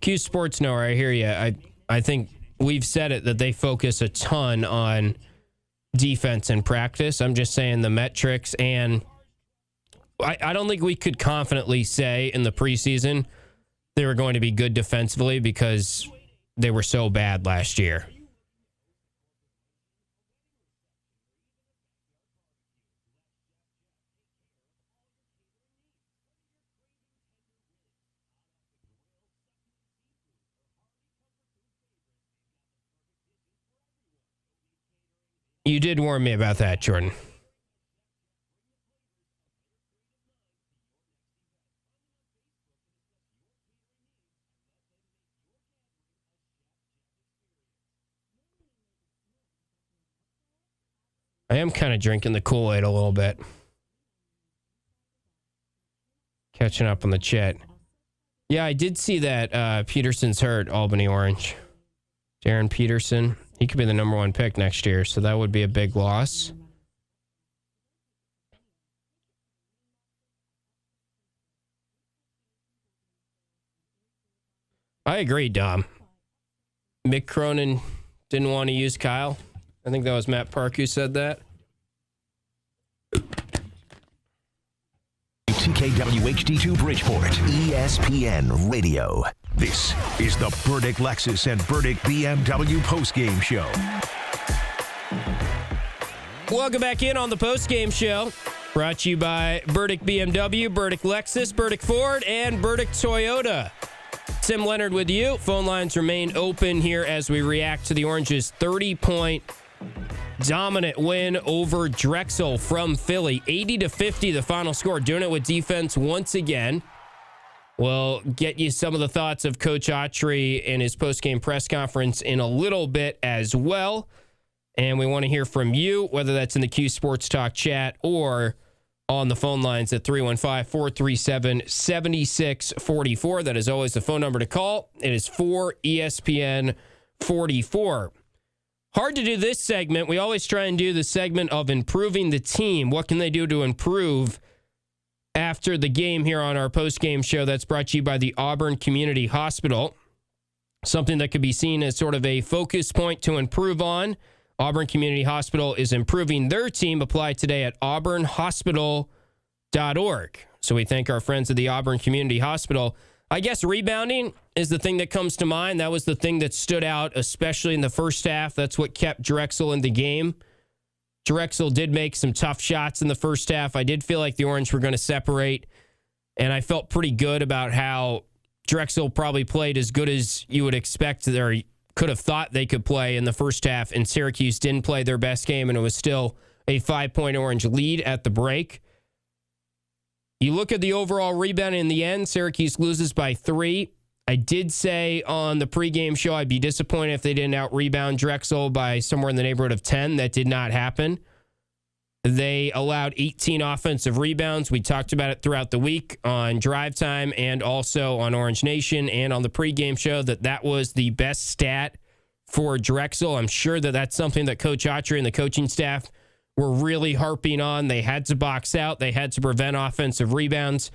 Cuse Sports Knower, I hear you. I think we've said it, that they focus a ton on defense and practice. I'm just saying the metrics, and I don't think we could confidently say in the preseason they were going to be good defensively because they were so bad last year. You did warn me about that, Jordan. I am kind of drinking the Kool-Aid a little bit. Catching up on the chat. Yeah, I did see that Peterson's hurt, Albany Orange. Darren Peterson. He could be the number 1 pick next year, so that would be a big loss. I agree, Dom. Mick Cronin didn't want to use Kyle. I think that was Matt Park who said that. TKWHD2 Bridgeport, ESPN Radio. This is the Burdick Lexus and Burdick BMW postgame show. Welcome back in on the postgame show. Brought to you by Burdick BMW, Burdick Lexus, Burdick Ford, and Burdick Toyota. Tim Leonard with you. Phone lines remain open here as we react to the Orange's 30-point dominant win over Drexel from Philly. 80-50 the final score. Doing it with defense once again. We'll get you some of the thoughts of Coach Autry in his postgame press conference in a little bit as well. And we want to hear from you, whether that's in the Cuse Sports Talk chat or on the phone lines at 315-437-7644. That is always the phone number to call. It is 4ESPN44. Hard to do this segment. We always try and do the segment of improving the team. What can they do to improve after the game here on our post-game show that's brought to you by the Auburn Community Hospital? Something that could be seen as sort of a focus point to improve on. Auburn Community Hospital is improving their team. Apply today at auburnhospital.org. So we thank our friends at the Auburn Community Hospital. I guess rebounding is the thing that comes to mind. That was the thing that stood out, especially in the first half. That's what kept Drexel in the game. Drexel did make some tough shots in the first half. I did feel like the Orange were going to separate, and I felt pretty good about how Drexel probably played as good as you would expect or could have thought they could play in the first half, and Syracuse didn't play their best game, and it was still a 5-point Orange lead at the break. You look at the overall rebound in the end, Syracuse loses by 3. I did say on the pregame show I'd be disappointed if they didn't out-rebound Drexel by somewhere in the neighborhood of 10. That did not happen. They allowed 18 offensive rebounds. We talked about it throughout the week on Drive Time and also on Orange Nation and on the pregame show that was the best stat for Drexel. I'm sure that that's something that Coach Autry and the coaching staff were really harping on. They had to box out. They had to prevent offensive rebounds.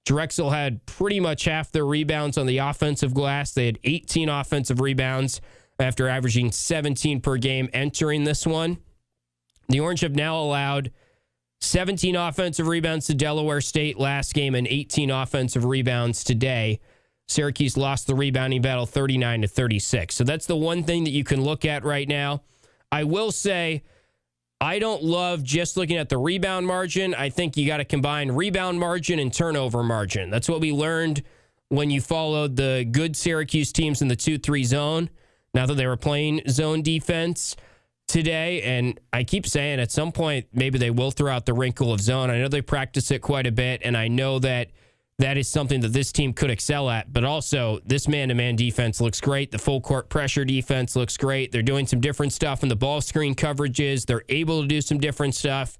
Drexel had pretty much half their rebounds on the offensive glass. They had 18 offensive rebounds after averaging 17 per game entering this one. The Orange have now allowed 17 offensive rebounds to Delaware State last game and 18 offensive rebounds today. Syracuse lost the rebounding battle 39-36. So that's the one thing that you can look at right now. I will say, I don't love just looking at the rebound margin. I think you got to combine rebound margin and turnover margin. That's what we learned when you followed the good Syracuse teams in the 2-3 zone. Now that they were playing zone defense today, and I keep saying at some point maybe they will throw out the wrinkle of zone. I know they practice it quite a bit, and I know that is something that this team could excel at, but also this man-to-man defense looks great. The full court pressure defense looks great. They're doing some different stuff in the ball screen coverages. They're able to do some different stuff.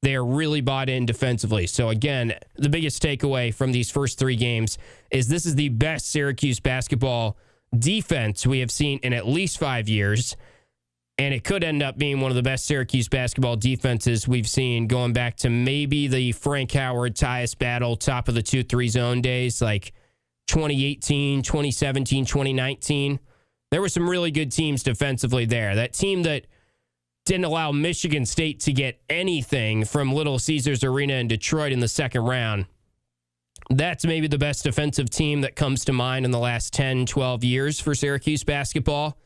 They are really bought in defensively. So again, the biggest takeaway from these first 3 games is this is the best Syracuse basketball defense we have seen in at least 5 years. And it could end up being one of the best Syracuse basketball defenses we've seen going back to maybe the Frank Howard, Tyus battle, top of the 2-3 zone days, like 2018, 2017, 2019. There were some really good teams defensively there. That team that didn't allow Michigan State to get anything from Little Caesars Arena in Detroit in the second round. That's maybe the best defensive team that comes to mind in the last 10, 12 years for Syracuse basketball.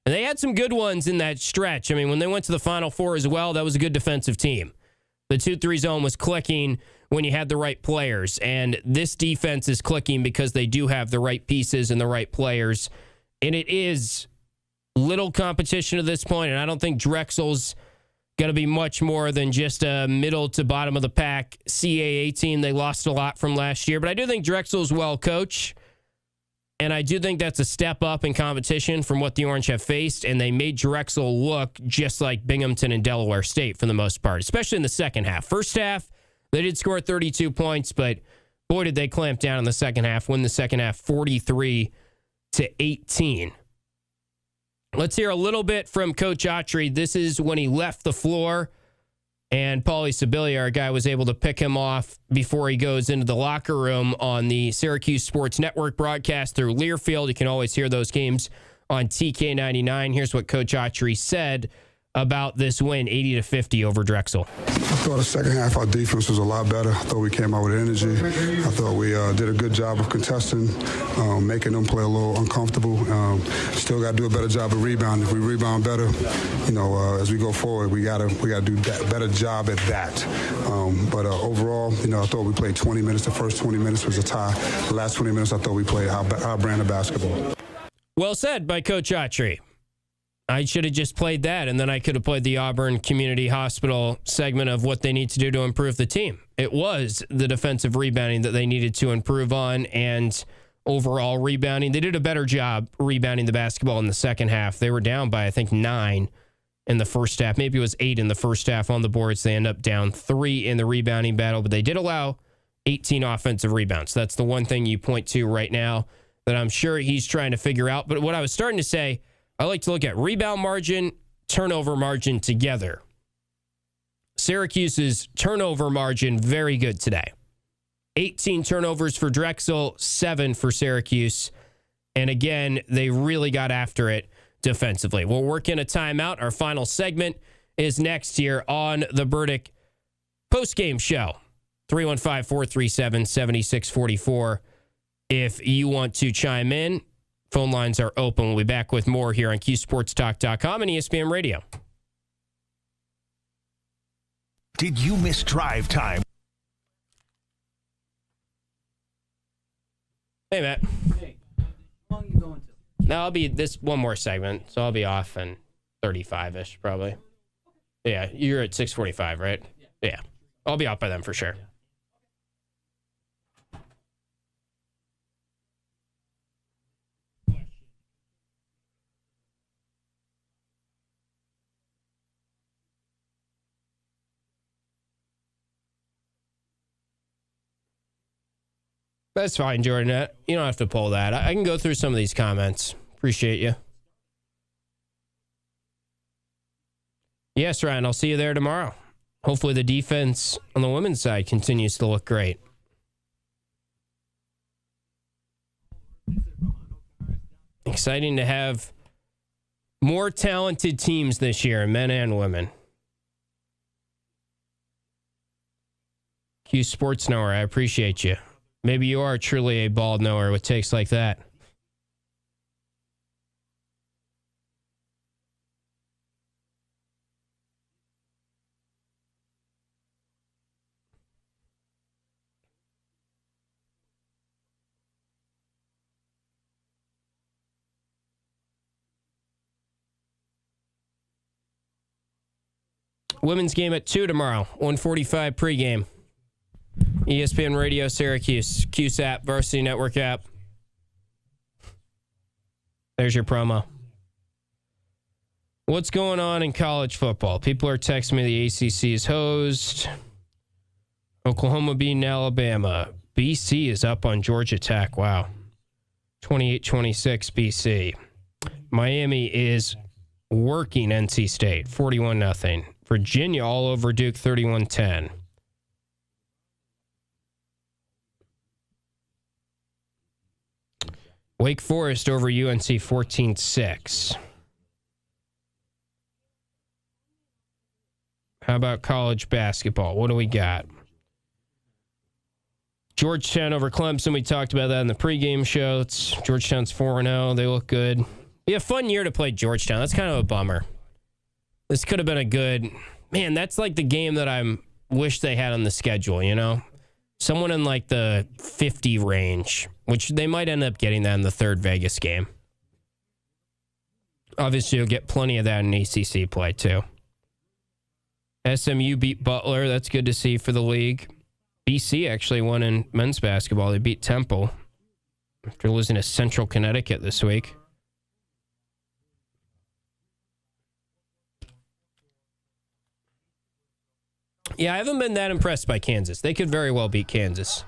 And they had some good ones in that stretch. I mean, when they went to the Final Four as well, that was a good defensive team. The 2-3 zone was clicking when you had the right players. And this defense is clicking because they do have the right pieces and the right players. And it is little competition at this point, and I don't think Drexel's going to be much more than just a middle to bottom of the pack CAA team. They lost a lot from last year, but I do think Drexel's well coached. And I do think that's a step up in competition from what the Orange have faced, and they made Drexel look just like Binghamton and Delaware State for the most part, especially in the second half. First half, they did score 32 points, but boy, did they clamp down in the second half, win the second half 43-18. Let's hear a little bit from Coach Autry. This is when he left the floor, and Paulie Sibilia, our guy, was able to pick him off before he goes into the locker room on the Syracuse Sports Network broadcast through Learfield. You can always hear those games on TK99. Here's what Coach Autry said about this win, 80-50 over Drexel. I thought the second half our defense was a lot better. I thought we came out with energy. I thought we did a good job of contesting, making them play a little uncomfortable. Still got to do a better job of rebounding. If we rebound better, as we go forward, we got to do a better job at that. But overall, I thought we played 20 minutes. The first 20 minutes was a tie. The last 20 minutes, I thought we played our brand of basketball. Well said by Coach Autry. I should have just played that, and then I could have played the Auburn Community Hospital segment of what they need to do to improve the team. It was the defensive rebounding that they needed to improve on, and overall rebounding. They did a better job rebounding the basketball in the second half. They were down by, I think, 9 in the first half. Maybe it was 8 in the first half on the boards. They end up down 3 in the rebounding battle, but they did allow 18 offensive rebounds. That's the one thing you point to right now that I'm sure he's trying to figure out. But what I was starting to say, I like to look at rebound margin, turnover margin together. Syracuse's turnover margin, very good today. 18 turnovers for Drexel, 7 for Syracuse. And again, they really got after it defensively. We'll work in a timeout. Our final segment is next here on the Burdick postgame show. 315-437-7644. If you want to chime in, phone lines are open. We'll be back with more here on QSportsTalk.com and ESPN Radio. Did you miss drive time? Hey, Matt. Hey, how long are you going to? Now I'll be this one more segment, so I'll be off in 35-ish probably. Yeah, you're at 6:45, right? Yeah. I'll be off by then for sure. That's fine, Jordan. You don't have to pull that. I can go through some of these comments. Appreciate you. Yes, Ryan, I'll see you there tomorrow. Hopefully the defense on the women's side continues to look great. Exciting to have more talented teams this year, men and women. Cuse Sports Knower, I appreciate you. Maybe you are truly a ball knower with takes like that. Women's game at 2 tomorrow, 1:45 pregame. ESPN Radio, Syracuse, Cuse app, Varsity Network app. There's your promo. What's going on in college football? People are texting me the ACC is hosed. Oklahoma beating Alabama. BC is up on Georgia Tech. Wow. 28-26 BC. Miami is working NC State, 41-0. Virginia all over Duke, 31-10. Wake Forest over UNC 14-6. How about college basketball? What do we got? Georgetown over Clemson. We talked about that in the pregame show. Georgetown's 4-0. They look good. Be a fun year to play Georgetown. That's kind of a bummer. This could have been a good... Man, that's like the game that I wish they had on the schedule, you know? Someone in like the 50 range, which they might end up getting that in the third Vegas game. Obviously, you'll get plenty of that in ACC play, too. SMU beat Butler. That's good to see for the league. BC actually won in men's basketball. They beat Temple after losing to Central Connecticut this week. Yeah, I haven't been that impressed by Kansas. They could very well beat Kansas.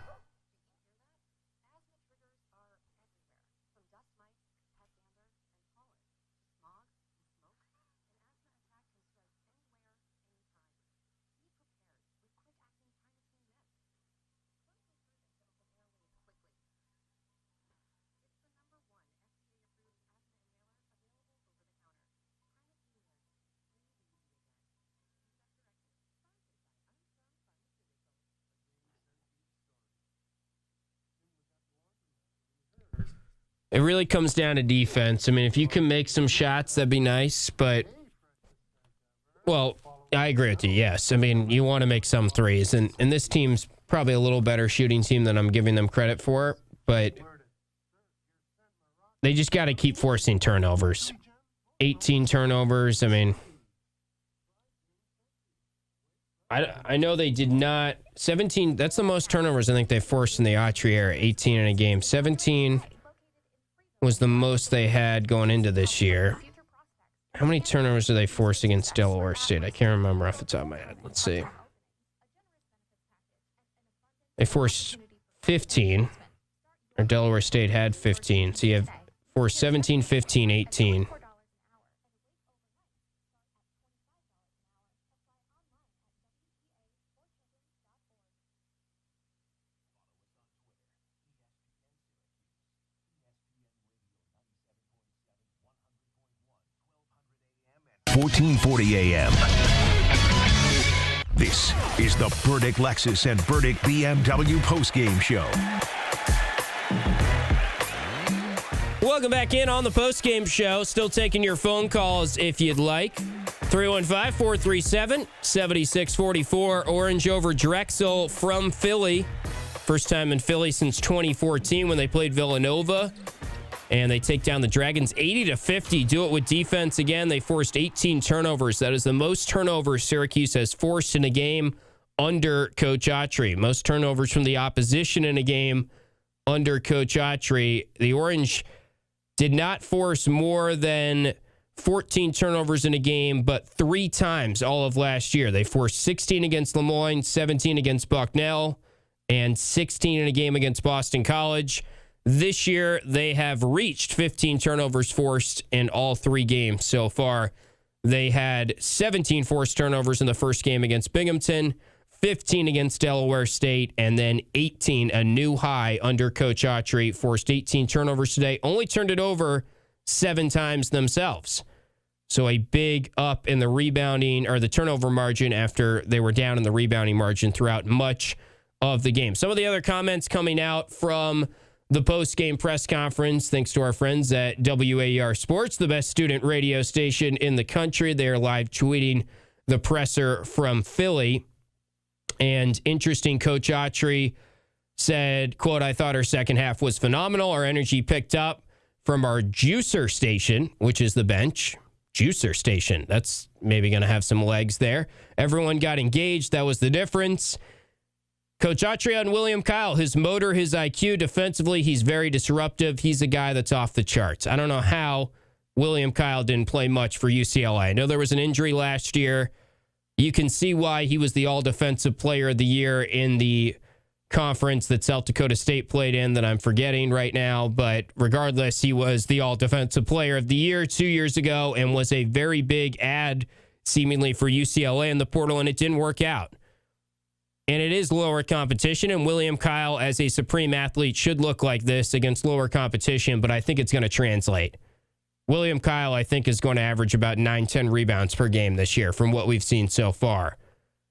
It really comes down to defense. I mean, if you can make some shots, that'd be nice. But, well, I agree with you, yes. I mean, you want to make some threes. And this team's probably a little better shooting team than I'm giving them credit for. But they just got to keep forcing turnovers. 18 turnovers. I mean, I know they did not. 17, that's the most turnovers I think they forced in the Autry era, 18 in a game. 17 was the most they had going into this year. How many turnovers did they force against Delaware State? I can't remember off the top of my head. Let's see. They forced 15, or Delaware State had 15. So you have forced 17, 15, 18. $1440 AM. This is the Burdick Lexus and Burdick BMW postgame show. Welcome back in on the postgame show. Still taking your phone calls if you'd like. 315-437-7644. Orange over Drexel from Philly. First time in Philly since 2014 when they played Villanova. And they take down the Dragons 80-50. Do it with defense again. They forced 18 turnovers. That is the most turnovers Syracuse has forced in a game under Coach Autry. Most turnovers from the opposition in a game under Coach Autry. The Orange did not force more than 14 turnovers in a game, but 3 times all of last year. They forced 16 against Lemoyne, 17 against Bucknell, and 16 in a game against Boston College. This year, they have reached 15 turnovers forced in all 3 games so far. They had 17 forced turnovers in the first game against Binghamton, 15 against Delaware State, and then 18, a new high under Coach Autry. Forced 18 turnovers today, only turned it over 7 times themselves. So a big up in the rebounding or the turnover margin after they were down in the rebounding margin throughout much of the game. Some of the other comments coming out from the post-game press conference, thanks to our friends at WAER Sports, the best student radio station in the country. They are live tweeting the presser from Philly. And interesting, Coach Autry said, quote, "I thought our second half was phenomenal. Our energy picked up from our juicer station," which is the bench. Juicer station. That's maybe going to have some legs there. "Everyone got engaged. That was the difference." Coach Autry on William Kyle, his motor, his IQ, defensively, he's very disruptive. He's a guy that's off the charts. I don't know how William Kyle didn't play much for UCLA. I know there was an injury last year. You can see why he was the all-defensive player of the year in the conference that South Dakota State played in that I'm forgetting right now. But regardless, he was the all-defensive player of the year 2 years ago and was a very big ad, seemingly, for UCLA in the portal, and it didn't work out. And it is lower competition, and William Kyle, as a supreme athlete, should look like this against lower competition, but I think it's going to translate. William Kyle, I think, is going to average about 9-10 rebounds per game this year from what we've seen so far.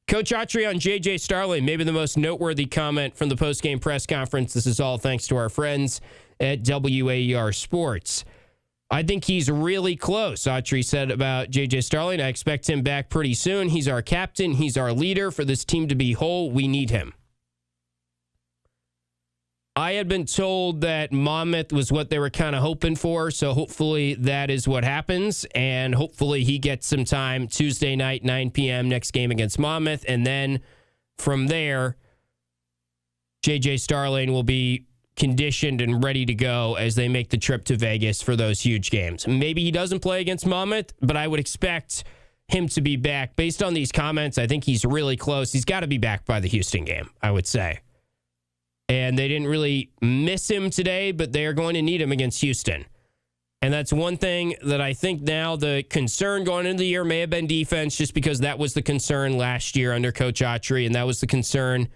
Coach Autry on J.J. Starling, maybe the most noteworthy comment from the postgame press conference. This is all thanks to our friends at WAER Sports. "I think he's really close," Autry said about J.J. Starling. "I expect him back pretty soon. He's our captain. He's our leader. For this team to be whole, we need him." I had been told that Monmouth was what they were kind of hoping for, so hopefully that is what happens, and hopefully he gets some time Tuesday night, 9 p.m., next game against Monmouth, and then from there, J.J. Starling will be conditioned and ready to go as they make the trip to Vegas for those huge games. Maybe he doesn't play against Monmouth, but I would expect him to be back. Based on these comments, I think he's really close. He's got to be back by the Houston game, I would say. And they didn't really miss him today, but they are going to need him against Houston. And that's one thing that I think now the concern going into the year may have been defense, just because that was the concern last year under Coach Autry, and that was the concern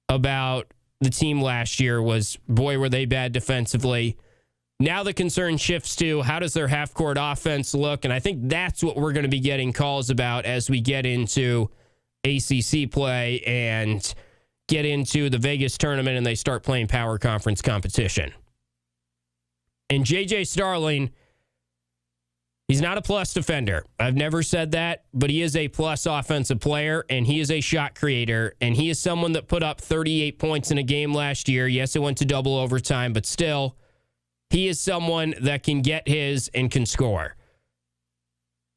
about the team last year was, boy, were they bad defensively. Now the concern shifts to how does their half-court offense look, and I think that's what we're going to be getting calls about as we get into ACC play and get into the Vegas tournament and they start playing power conference competition. And J.J. Starling, he's not a plus defender. I've never said that, but he is a plus offensive player, and he is a shot creator, and he is someone that put up 38 points in a game last year. Yes, it went to double overtime, but still, he is someone that can get his and can score.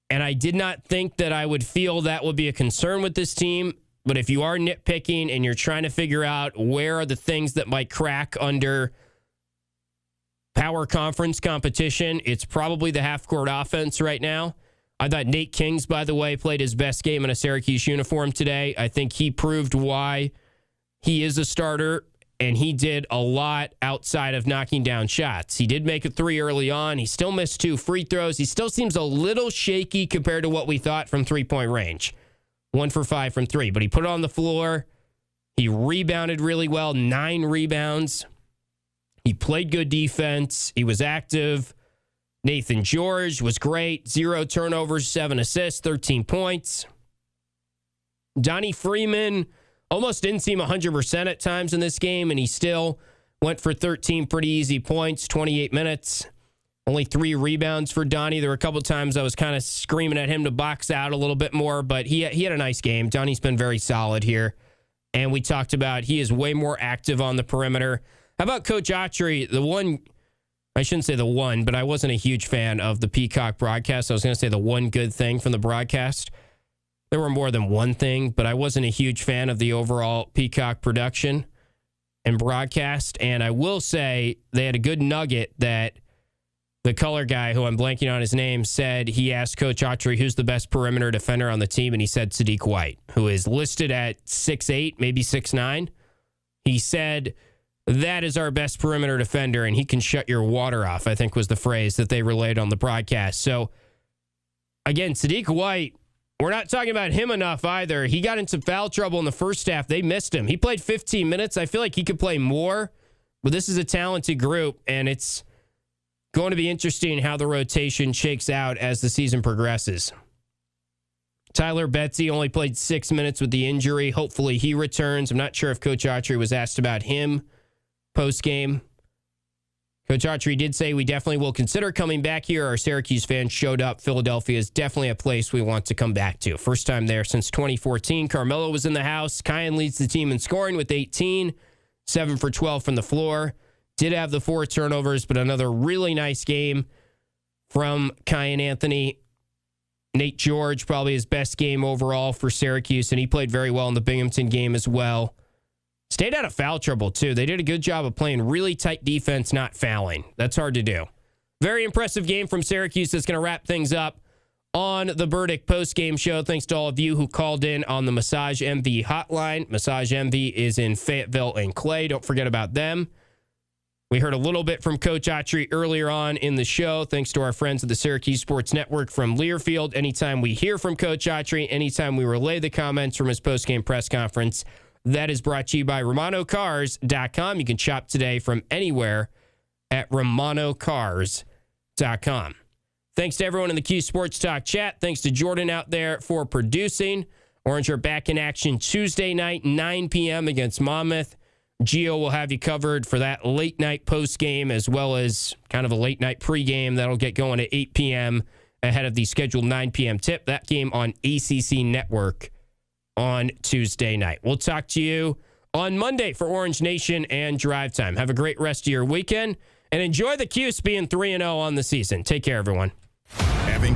And I did not think that I would feel that would be a concern with this team, but if you are nitpicking and you're trying to figure out where are the things that might crack under power conference competition, it's probably the half-court offense right now. I thought Nate Kings, by the way, played his best game in a Syracuse uniform today. I think he proved why he is a starter, and he did a lot outside of knocking down shots. He did make a 3 early on. He still missed 2 free throws. He still seems a little shaky compared to what we thought from three-point range. 1 for 5 from 3, but he put it on the floor. He rebounded really well, 9 rebounds. He played good defense. He was active. Nathan George was great. 0 turnovers, 7 assists, 13 points. Donnie Freeman almost didn't seem 100% at times in this game, and he still went for 13 pretty easy points, 28 minutes. Only 3 rebounds for Donnie. There were a couple times I was kind of screaming at him to box out a little bit more, but he had a nice game. Donnie's been very solid here. And we talked about he is way more active on the perimeter. How about Coach Autry? I shouldn't say the one, but I wasn't a huge fan of the Peacock broadcast. I was going to say the one good thing from the broadcast. There were more than one thing, but I wasn't a huge fan of the overall Peacock production and broadcast. And I will say they had a good nugget that the color guy, who I'm blanking on his name, said he asked Coach Autry who's the best perimeter defender on the team, and he said Sadiq White, who is listed at 6'8", maybe 6'9". He said, that is our best perimeter defender, and he can shut your water off, I think was the phrase that they relayed on the broadcast. So, again, Sadiq White, we're not talking about him enough either. He got into foul trouble in the first half. They missed him. He played 15 minutes. I feel like he could play more, but this is a talented group, and it's going to be interesting how the rotation shakes out as the season progresses. Tyler Betsy only played 6 minutes with the injury. Hopefully he returns. I'm not sure if Coach Autry was asked about him post-game. Coach Autry did say we definitely will consider coming back here. Our Syracuse fans showed up. Philadelphia is definitely a place we want to come back to. First time there since 2014. Carmelo was in the house. Kyan leads the team in scoring with 18. 7 for 12 from the floor. Did have the 4 turnovers, but another really nice game from Kyan Anthony. Nate George, probably his best game overall for Syracuse, and he played very well in the Binghamton game as well. Stayed out of foul trouble, too. They did a good job of playing really tight defense, not fouling. That's hard to do. Very impressive game from Syracuse that's going to wrap things up on the Burdick postgame show. Thanks to all of you who called in on the Massage MV hotline. Massage MV is in Fayetteville and Clay. Don't forget about them. We heard a little bit from Coach Autry earlier on in the show. Thanks to our friends at the Syracuse Sports Network from Learfield. Anytime we hear from Coach Autry, anytime we relay the comments from his postgame press conference, that is brought to you by RomanoCars.com. You can shop today from anywhere at RomanoCars.com. Thanks to everyone in the Cuse Sports Talk chat. Thanks to Jordan out there for producing. Orange are back in action Tuesday night, 9 p.m. against Monmouth. Gio will have you covered for that late night post game as well as kind of a late night pregame that'll get going at 8 p.m. ahead of the scheduled 9 p.m. tip. That game on ACC Network on Tuesday night. We'll talk to you on Monday for Orange Nation and Drive Time. Have a great rest of your weekend and enjoy the Cuse being 3-0 on the season. Take care, everyone. Having